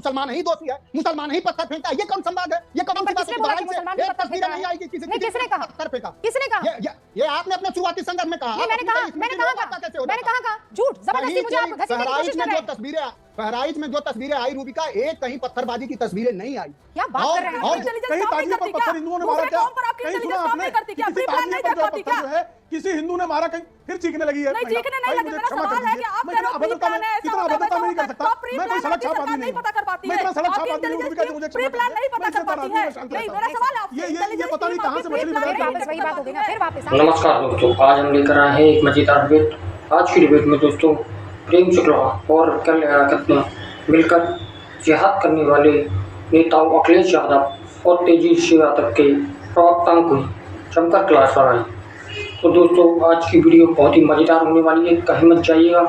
मुसलमान ही दोषी है, मुसलमान ही पत्थर फेंकता है, ये कौन संवाद है? ये कौन सी बात है? तस्वीरें नहीं आएगी किसी ने पत्थर फेंका, किसने कहा? ये आपने अपने शुरुआती संदर्भ में कहा। मैंने कहा झूठ, जबरदस्ती मुझे आप घसीटने की कोशिश कर रहे हैं। बहराइच में जो तस्वीरें आई रूबिका, एक कहीं पत्थरबाजी की तस्वीरें नहीं आई। क्या बात कर रहे हैं? और कहीं ताजियों पर पत्थर हिंदुओं ने मारा क्या? कहीं सुना आपने किसी ताजिए पर जो पत्थर जो है किसी हिंदू ने मारा, कहीं फिर चीखने लगी है? नहीं चीखने नहीं लगी, मेरा सवाल है कि आप कह रहे हो अभद्रता में कितना अभद्रता में नहीं कर सकता। मैं कोई सड़क छाप आदमी नहीं पता कर पाती है, मैं इतना सड़क छाप आदमी नहीं रूबिका जी, मुझे प्री प्लान नहीं पता कर पाती है। नहीं, मेरा सवाल है ये पता नहीं कहां से मछली बना रही वापस वही बात हो गई ना, फिर वापस। नमस्कार दोस्तों, आज हम लेकर आए हैं एक मजेदार डिबेट। आज की डिबेट में दोस्तों प्रेम शुक्ला और क्या कहते हैं मिलकर जिहाद करने वाले नेताओं अखिलेश यादव और तेजस्वी यादव के प्रवक्ताओं को जमकर क्लास लगाई। तो दोस्तों आज की वीडियो बहुत ही मज़ेदार होने वाली है, कहीं मत जाइएगा,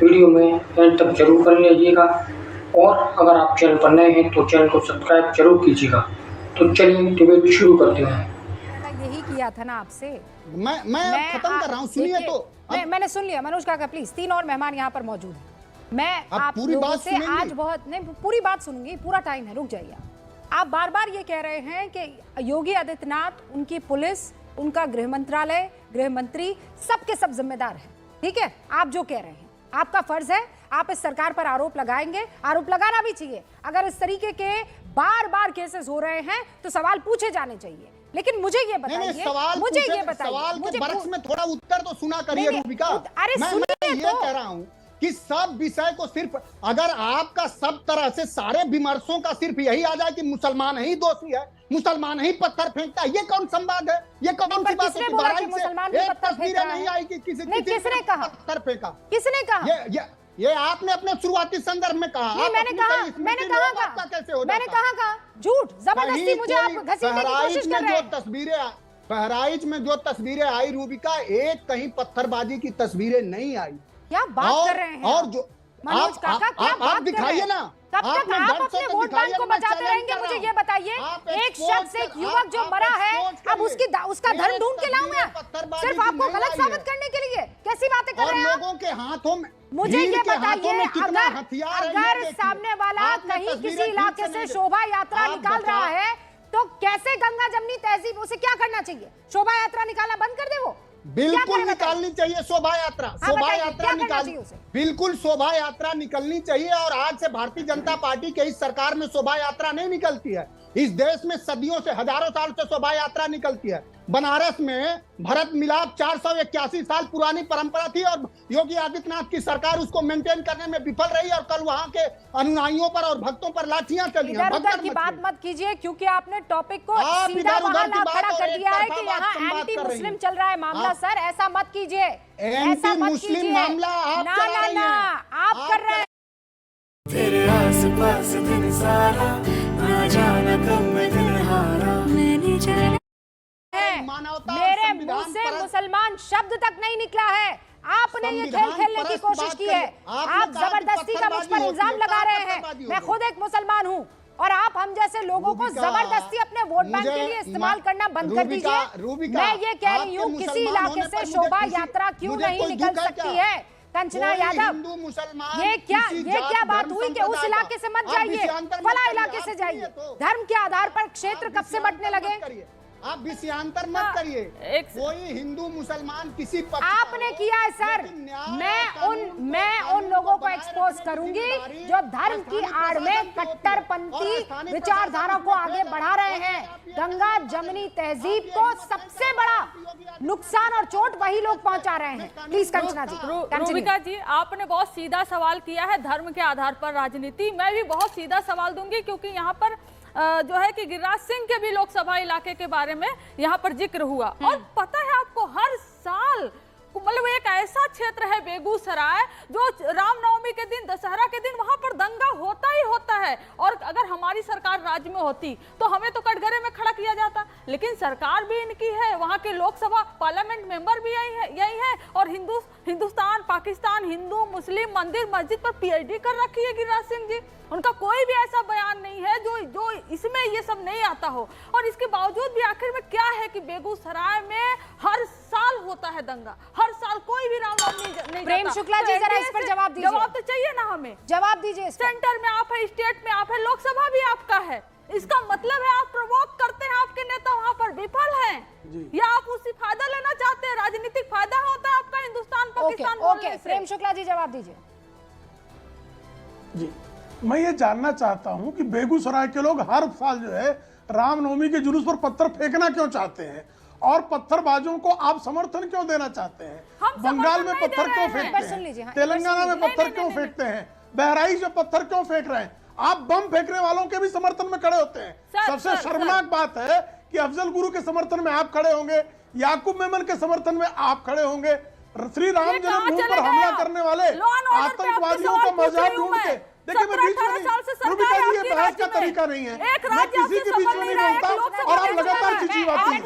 वीडियो में एंड तक जरूर कर लीजिएगा। और अगर आप चैनल पर नए हैं तो चैनल को सब्सक्राइब जरूर कीजिएगा। तो चलिए डिबेट शुरू करते हैं। यही किया था ना आपसे। मैं खत्म कर रहा हूँ, सुनिए तो। मैंने सुन लिया। मनोज काका प्लीज, 3 और मेहमान यहाँ पर मौजूद हैं। मैं आप पूरी लोगों बात से आज बहुत नहीं, पूरी बात सुनूंगी, पूरा टाइम है, रुक जाइए। आप बार बार ये कह रहे हैं कि योगी आदित्यनाथ, उनकी पुलिस, उनका गृह मंत्रालय, गृह मंत्री सबके सब जिम्मेदार है। ठीक है, आप जो कह रहे हैं आपका फर्ज है, आप इस सरकार पर आरोप लगाएंगे, आरोप लगाना भी चाहिए। अगर इस तरीके के बार बार केसेस हो रहे हैं तो सवाल पूछे जाने चाहिए। लेकिन मुझे ये बताइए, सवाल के बरक्स में थोड़ा उत्तर तो सुना करिए रूबिका। अरे मैं ये कह रहा हूँ कि सब विषय को सिर्फ अगर आपका सब तरह से सारे विमर्शों का सिर्फ यही आ जाए कि मुसलमान ही दोषी है, मुसलमान ही पत्थर फेंकता है, ये कौन संवाद है? ये कौन सी बात है? तस्वीरें नहीं आई कि किसने कहा पत्थर फेंका? किसने कहा? ये आपने अपने शुरुआती संदर्भ में कहा। मैंने कहा झूठ, जबरदस्ती मुझे आप घसीटने की कोशिश कर रहे हैं। बहराइच में जो तस्वीरें आई रूबिका, एक कहीं पत्थरबाजी की तस्वीरें नहीं आई। क्या बात कर रहे हैं? और जो मनोज काका क्या बात दिखाइए ना, तब तक आप अपने वोट बैंक को बचाते रहेंगे। मुझे ये बताइए, एक शख्स, एक युवक जो मरा है, अब उसका धर्म ढूंढ के लाऊं मैं सिर्फ आपको गलत साबित करने के लिए? कैसी बातें कर रहे हैं आप? लोगों के हाथों में मुझे ये बताइए, अगर सामने वाला कहीं किसी इलाके से शोभा यात्रा निकाल रहा है तो कैसे गंगा जमनी तहजीब, उसे क्या करना चाहिए? शोभा यात्रा निकालना बंद कर दे? वो बिल्कुल निकालनी चाहिए शोभा यात्रा। शोभा यात्रा निकालनी, बिल्कुल शोभा यात्रा निकलनी चाहिए। और आज से भारतीय जनता पार्टी के इस सरकार में शोभा यात्रा नहीं निकलती है। इस देश में सदियों से, हजारों साल से शोभा यात्रा निकलती है। बनारस में भरत मिलाप 481 साल पुरानी परंपरा थी और योगी आदित्यनाथ की सरकार उसको मेंटेन करने में विफल रही और कल वहां के अनुयायियों पर और भक्तों पर लाठियां चली। इधर की बात मत कीजिए, क्योंकि आपने टॉपिक को सीधा वहां खड़ा कर दिया है कि यहाँ एंटी मुस्लिम चल रहा है मामला। सर ऐसा मत कीजिए, ऐसा मत कीजिए। मामला आप कर रहे हैं। तेरे आस-पास दिन सारा, ना जाना कब मैं दिल हारा, मैंने जाना मेरे मुंह से मुसलमान शब्द तक नहीं निकला है। आपने ये खेल खेलने की कोशिश की है। आप जबरदस्ती का मुझ पर इल्जाम लगा रहे हैं। मैं खुद एक मुसलमान हूँ और आप हम जैसे लोगों को जबरदस्ती अपने वोट बैंक के लिए इस्तेमाल करना बंद कर दीजिए। मैं ये कह रही हूँ, किसी इलाके से शोभा यात्रा क्यों नहीं निकल सकती है? कंचना यादव, ये क्या बात हुई कि उस इलाके से मत जाइए, फला इलाके से जाइए? धर्म के आधार पर क्षेत्र कब से बंटने लगे? आप विषयांतर मत करिए। कोई हिंदू मुसलमान किसी पक्ष आपने किया है सर। मैं उन लोगों को एक्सपोज करूंगी जो धर्म की आड़ में कट्टरपंथी विचारधारा को आगे बढ़ा रहे हैं। गंगा जमनी तहजीब को सबसे बड़ा नुकसान और चोट वही लोग पहुंचा रहे हैं। प्लीज कंचना जी। रूबिका जी, आपने बहुत सीधा सवाल किया है, धर्म के आधार पर राजनीति। मैं भी बहुत सीधा सवाल दूंगी, क्योंकि यहाँ पर जो है कि गिरिराज सिंह के भी लोकसभा इलाके के बारे में यहाँ पर जिक्र हुआ। और पता है आपको, हर साल मतलब एक ऐसा क्षेत्र है बेगूसराय जो रामनवमी के दिन, दशहरा के दिन वहां पर दंगा होता ही होता है। और अगर हमारी सरकार राज्य में होती तो हमें तो कटघरे में खड़ा किया जाता, लेकिन सरकार भी इनकी है, वहां के लोकसभा पार्लियामेंट मेंबर भी यही है और हिंदुस्तान पाकिस्तान हिंदू मुस्लिम मंदिर मस्जिद पर पीएचडी कर रखी है गिरिराज सिंह जी। उनका कोई भी ऐसा बयान नहीं है जो इसमें ये सब नहीं आता हो। और इसके बावजूद भी आखिर में क्या है कि बेगूसराय में हर साल होता है दंगा, हर साल कोई भी रामनवमी नहीं। प्रेम शुक्ला जी, जरा इस पर जवाब दीजिए। जवाब तो चाहिए ना हमें, जवाब दीजिए। सेंटर में आप है, स्टेट में आप मैं ये जानना चाहता हूं कि बेगूसराय के लोग हर साल जो है रामनवमी के जुलूस पर पत्थर फेंकना क्यों चाहते हैं और पत्थरबाजों को आप समर्थन क्यों देना चाहते हैं? बंगाल में पत्थर क्यों फेंकते हैं? तेलंगाना में पत्थर क्यों फेंकते हैं? बहराइच में पत्थर क्यों फेंक रहे हैं? आप बम फेंकने वालों के भी समर्थन में खड़े होते हैं। सबसे शर्मनाक बात है कि अफजल गुरु के समर्थन में आप खड़े होंगे, याकूब मेमन के समर्थन में आप खड़े होंगे, श्री राम जन्मभूमि पर हमला करने वाले आतंकवादियों का मजाक ढूंढ के। देखिए, मैं बीच में नहीं, ये बहस का तरीका नहीं है, मैं किसी के बीच में नहीं बोलता और आप लगातार चिचिवाती हैं।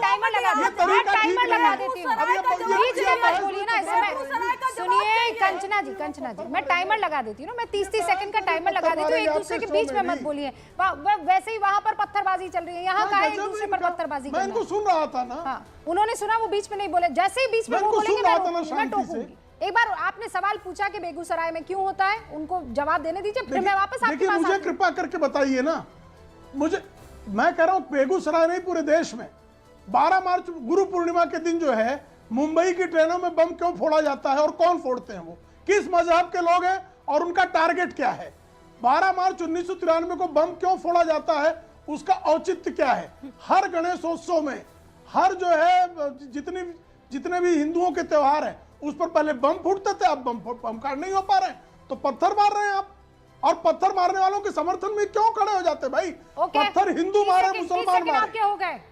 ये तरीका ठीक नहीं है। सुनिए कंचना जी, मैं टाइमर लगा देती हूँ ना, मैं 30 सेकंड का टाइमर लगा देती हूँ। एक दूसरे के बीच में मत बोलिए। वैसे ही वहाँ पर पत्थरबाजी चल रही है, यहाँ का एक दूसरे पर पत्थरबाजी। मैं इनको सुन रहा था ना। हाँ, उन्होंने सुना, वो बीच में नहीं बोले। जैसे ही बीच में वो बोलेंगे मैं टोकूंगी। एक बार आपने सवाल पूछा कि बेगूसराय में क्यों होता है, उनको जवाब देने दीजिए, फिर मैं वापस आपके पास। मुझे कृपा करके बताइए ना, मैं कह रहा हूँ बेगूसराय नहीं पूरे देश में 12 मार्च गुरु पूर्णिमा के दिन जो है मुंबई की ट्रेनों में बम क्यों फोड़ा जाता है और कौन फोड़ते हैं? वो किस मजहब के लोग हैं और उनका टारगेट क्या है? 12 मार्च 1993 को बम क्यों फोड़ा जाता है, उसका औचित्य क्या है? हर गणेशोत्सव में, हर जो है जितने भी हिंदुओं के त्योहार हैं उस पर पहले बम फूटते थे, अब बम काट नहीं हो पा रहे हैं तो पत्थर मार रहे हैं आप। और पत्थर मारने वालों के समर्थन में क्यों खड़े हो जाते भाई? पत्थर हिंदू मारे, मुसलमान मारे,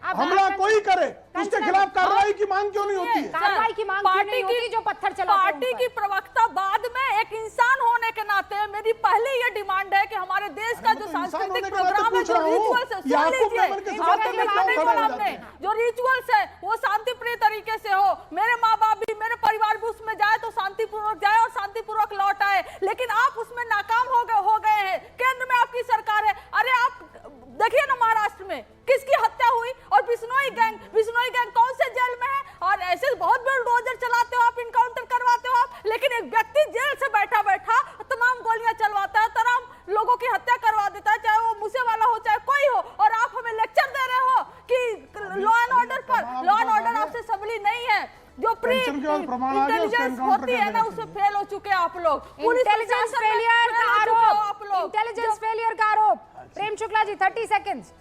हमला कोई करे उसके खिलाफ कार्रवाई की मांग क्यों नहीं होती है? कार्रवाई की मांग क्यों नहीं होती? जो पत्थर चलाते हैं पार्टी की प्रवक्ता बाद में एक इंसान होने के नाते मेरी पहले ये डिमांड है कि हमारे देश का जो सांस्कृतिक प्रोग्राम है, जो रिचुअल्स है, जो रिचुअल्स है वो शांतिप्रिय तरीके से हो। मेरे माँ बाप भी, मेरे परिवार भी उसमें जाए तो शांतिपूर्वक जाए और शांतिपूर्वक लौट आए, लेकिन आप उसमें नाकाम हो गए हैं। केंद्र में आपकी सरकार है। अरे आप देखिए ना महाराष्ट्र में किसकी हत्या हुई और बिश्नोई गैंग कौन से जेल में है? और ऐसे बहुत बुलडोजर चलाते हो आप, इनकाउंटर करवाते हो आप, लेकिन एक व्यक्ति जेल से बैठा तमाम गोलियां चलवाता है, तमाम लोगों की हत्या करवा देता है, चाहे वो मूसे वाला हो चाहे कोई हो, और आप हमें लेक्चर दे रहे हो कि लॉ एंड ऑर्डर पर। लॉ एंड ऑर्डर आपसे सबली नहीं है, जो प्री इंटेलिजेंस होती है ना उससे फेल हो चुके आप लोग। इंटेलिजेंस फेलियर का आरोप। प्रेम शुक्ला जी 30 सेकंड्स।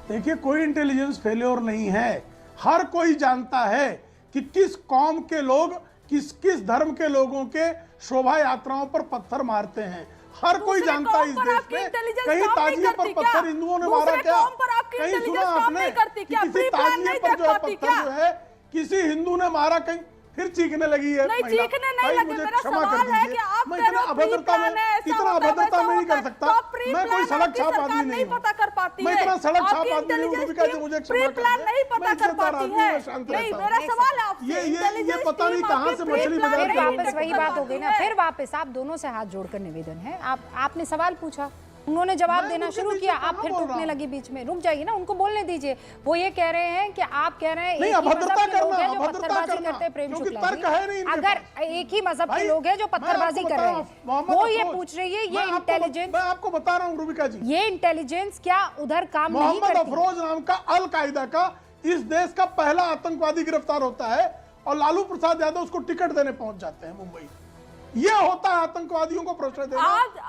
देखिए, कोई इंटेलिजेंस फेलियर नहीं है। हर कोई जानता है कि किस कौम के लोग किस धर्म के लोगों के शोभा यात्राओं पर पत्थर मारते हैं। हर कोई जानता है इस देश में। कहीं ताजिए पर पत्थर हिंदुओं ने मारा क्या? कहीं सुना आपने कि किसी ताजिए पर जो है पत्थर जो है किसी हिंदू ने मारा? कहीं फिर चीखने लगी है। नहीं, चीखने नहीं लगे। मेरा सवाल है कि आप मैं इतना अभद्रता में नहीं कर सकता। मैं कोई सड़क छाप आदमी नहीं पता कर पाती है। मैं इतना सड़क छाप आदमी नहीं हूं। मुझे प्री प्लान नहीं पता कर पाती है। नहीं, मेरा सवाल है आपसे, ये पता नहीं कहां से मछली बाजार फिर वापस वही बात हो गई ना। फिर वापस आप दोनों से हाथ जोड़कर निवेदन है, आपने सवाल पूछा, उन्होंने जवाब देना शुरू किया, आप फिर टोकने लगी बीच में। रुक जाइए ना, उनको बोलने दीजिए। वो ये कह रहे हैं कि आप कह रहे हैं एक ही मजहब के लोग हैं जो पत्थरबाजी करते हैं। प्रेम शुक्ला जी, अगर एक ही मजहब के लोग हैं जो पत्थरबाजी कर रहे हैं, वो ये पूछ रही है, ये इंटेलिजेंस, मैं आपको बता रहा हूँ रूबिका जी, ये इंटेलिजेंस क्या उधर काम नहीं करती? मोहम्मद अफरोज नाम का अल कायदा का इस देश का पहला आतंकवादी गिरफ्तार होता है और लालू प्रसाद यादव उसको टिकट देने पहुंच जाते हैं मुंबई। ये होता है आतंकवादियों को प्रश्रय देना,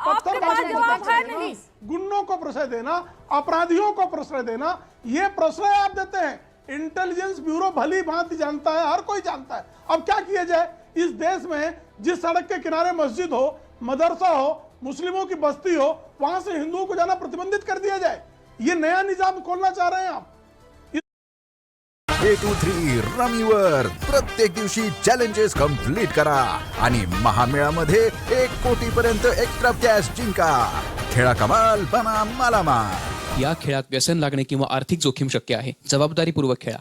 पत्थरबाजी, गुंडों को प्रश्रय देना, अपराधियों को प्रश्रय देना। ये प्रश्रय आप देते हैं। इंटेलिजेंस ब्यूरो भली भांति जानता है, हर कोई जानता है। अब क्या किया जाए? इस देश में जिस सड़क के किनारे मस्जिद हो, मदरसा हो, मुस्लिमों की बस्ती हो, वहां से हिंदुओं को जाना प्रतिबंधित कर दिया जाए। ये नया निजाम खोलना चाह रहे हैं आप। 823 रमीवर प्रत्येक दिवशी चॅलेंजेस कंप्लीट करा आणि महामेळामध्ये 1 कोटीपर्यंत एक्स्ट्रा कॅश जिंका. खेळा कमाल, बना मालामाल. या खेळात व्यसन लागणे किंवा आर्थिक जोखीम शक्य आहे. जबाबदारीपूर्वक खेळा.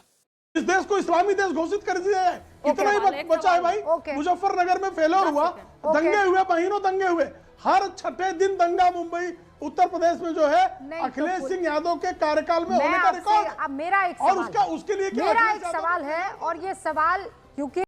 इस देश को इस्लामी देश घोषित कर दिया है। इतना ही बचा है भाई। मुजफ्फरनगर में फेलियर हुआ, दंगे हुए, महीनों दंगे हुए। हर छठे दिन दंगा मुंबई उत्तर प्रदेश में जो है अखिलेश सिंह यादव के कार्यकाल में होने का रिकॉर्ड। अब मेरा एक और उसके लिए मेरा एक सवाल है, और ये सवाल क्योंकि